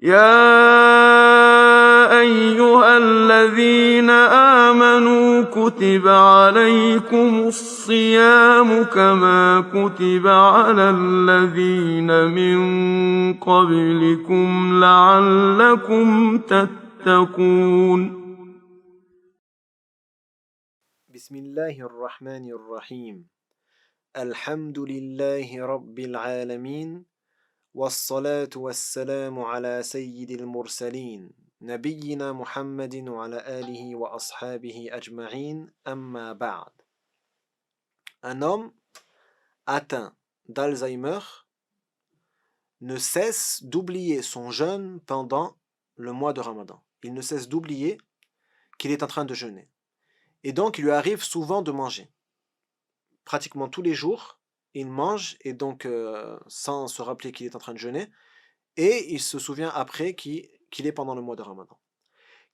يا أيها الذين آمنوا كتب عليكم الصيام كما كتب على الذين من قبلكم لعلكم تتقون. بسم الله الرحمن الرحيم. الحمد لله رب العالمين والصلاة والسلام على سيد المرسلين نبينا محمد وعلى آله وأصحابه أجمعين أما بعد. Un homme atteint d'Alzheimer ne cesse d'oublier son jeûne pendant le mois de Ramadan. Il ne cesse d'oublier qu'il est en train de jeûner. Et donc, il lui arrive souvent de manger. Pratiquement tous les jours, il mange, et donc sans se rappeler qu'il est en train de jeûner, et il se souvient après qu'il est pendant le mois de Ramadan.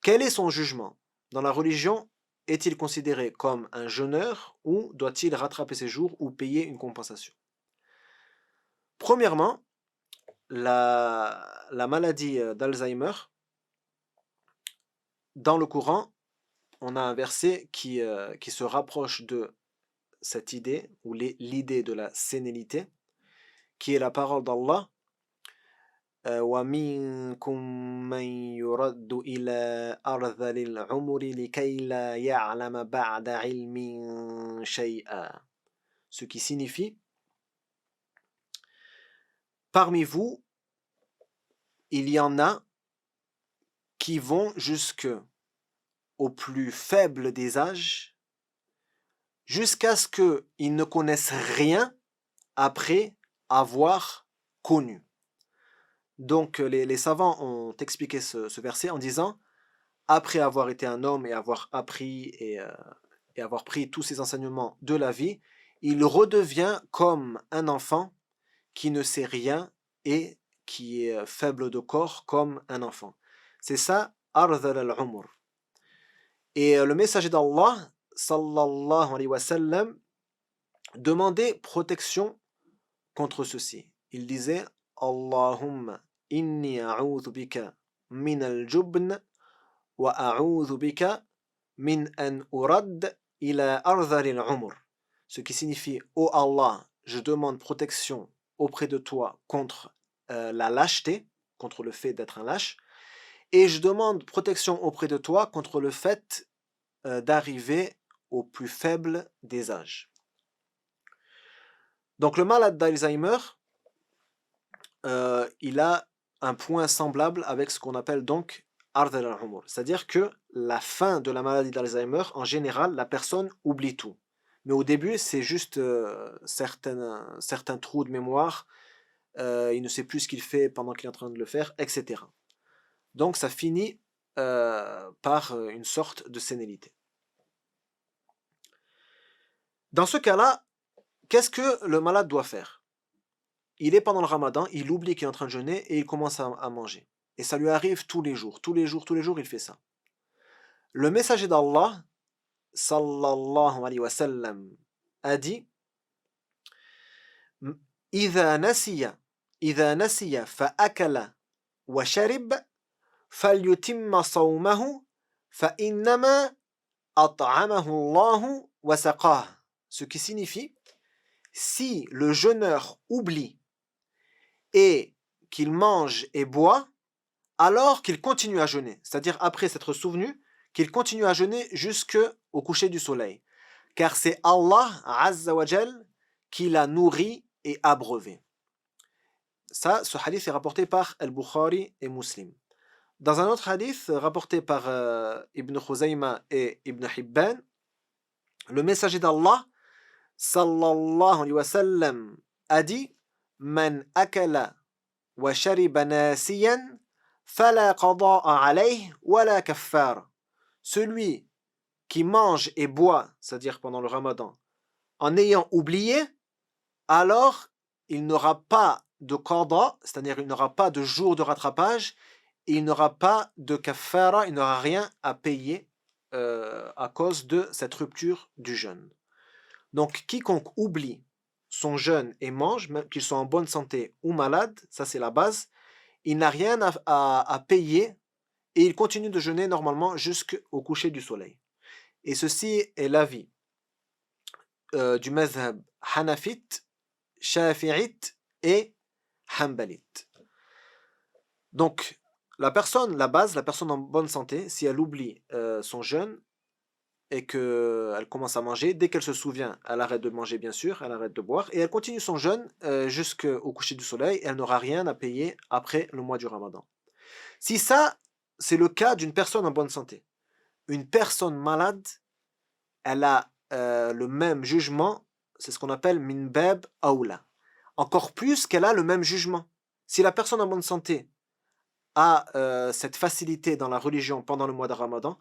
Quel est son jugement? Dans la religion, est-il considéré comme un jeûneur ou doit-il rattraper ses jours ou payer une compensation? Premièrement, la maladie d'Alzheimer, dans le Coran, on a un verset qui se rapproche de cette idée, ou l'idée de la sénilité, qui est la parole d'Allah. وَمِنكُم مَّن يُرَدُّ إِلَى أَرْذَلِ الْعُمُرِ لِكَيْ لَا يَعْلَمَ بَعْدَ عِلْمٍ شَيْئًا. Ce qui signifie, parmi vous, il y en a qui vont jusque au plus faible des âges, jusqu'à ce qu'ils ne connaissent rien après avoir connu. Donc les savants ont expliqué ce verset en disant, après avoir été un homme et avoir appris et avoir pris tous ces enseignements de la vie, il redevient comme un enfant qui ne sait rien et qui est faible de corps comme un enfant. C'est ça, Ardhal al-Umr. Et le messager d'Allah, sallallahu alayhi wa sallam, demandait protection contre ceci. Il disait, Allahumma inni a'udhu bika min al-jubn wa a'udhu bika min an urad ila ardhal al-umr. Ce qui signifie, ô Allah, je demande protection auprès de toi contre la lâcheté, contre le fait d'être un lâche, et je demande protection auprès de toi contre le fait d'arriver au plus faible des âges. Donc le malade d'Alzheimer, il a un point semblable avec ce qu'on appelle donc Ardhal al-Umr. C'est-à-dire que la fin de la maladie d'Alzheimer, en général, la personne oublie tout. Mais au début, c'est juste certains trous de mémoire, il ne sait plus ce qu'il fait pendant qu'il est en train de le faire, etc. Donc ça finit par une sorte de sénilité. Dans ce cas-là, qu'est-ce que le malade doit faire? Il est pendant le Ramadan, il oublie qu'il est en train de jeûner et il commence à manger. Et ça lui arrive tous les jours, il fait ça. Le messager d'Allah, sallallahu alayhi wa sallam, a dit إِذَا نَسِيَ فَأَكَلَ وَشَرِبَ فَلْيُتِمَّ صَوْمَهُ فَإِنَّمَا أَطْعَمَهُ اللَّهُ وَسَقَاهُ. Ce qui signifie, si le jeûneur oublie et qu'il mange et boit, alors qu'il continue à jeûner, c'est-à-dire après s'être souvenu, qu'il continue à jeûner jusqu'au coucher du soleil. Car c'est Allah Azza wa Jal qui l'a nourri et abreuvé. Ça, ce hadith est rapporté par Al-Bukhari et Muslim. Dans un autre hadith rapporté par Ibn Khuzayma et Ibn Hibban, le messager d'Allah, sallallahu alayhi wa sallam, a dit Man akala wa shariba nasiyan fala qada'a alayhi wala kaffara. Celui qui mange et boit, c'est-à-dire pendant le Ramadan, en ayant oublié, alors il n'aura pas de qada, c'est-à-dire il n'aura pas de jour de rattrapage, et il n'aura pas de kaffara, il n'aura rien à payer à cause de cette rupture du jeûne. Donc quiconque oublie son jeûne et mange, même qu'il soit en bonne santé ou malade, ça c'est la base, il n'a rien à payer et il continue de jeûner normalement jusqu'au coucher du soleil. Et ceci est l'avis du mazhab hanafite, shafi'ite et hanbalite. Donc, la personne en bonne santé, si elle oublie son jeûne et qu'elle commence à manger, dès qu'elle se souvient, elle arrête de manger bien sûr, elle arrête de boire, et elle continue son jeûne jusqu'au coucher du soleil, et elle n'aura rien à payer après le mois du Ramadan. Si ça, c'est le cas d'une personne en bonne santé. Une personne malade, elle a le même jugement, c'est ce qu'on appelle min bab aoula. Encore plus qu'elle a le même jugement. Si la personne en bonne santé a cette facilité dans la religion pendant le mois de Ramadan,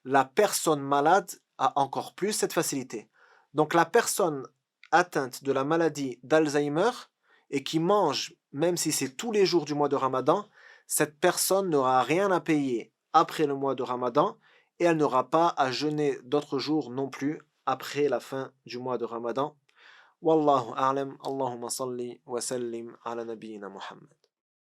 la personne malade a encore plus cette facilité. Donc la personne atteinte de la maladie d'Alzheimer et qui mange, même si c'est tous les jours du mois de Ramadan, cette personne n'aura rien à payer après le mois de Ramadan et elle n'aura pas à jeûner d'autres jours non plus après la fin du mois de Ramadan. Wallahu a'lam, Allahumma salli wa sallim ala nabiyyina Muhammad.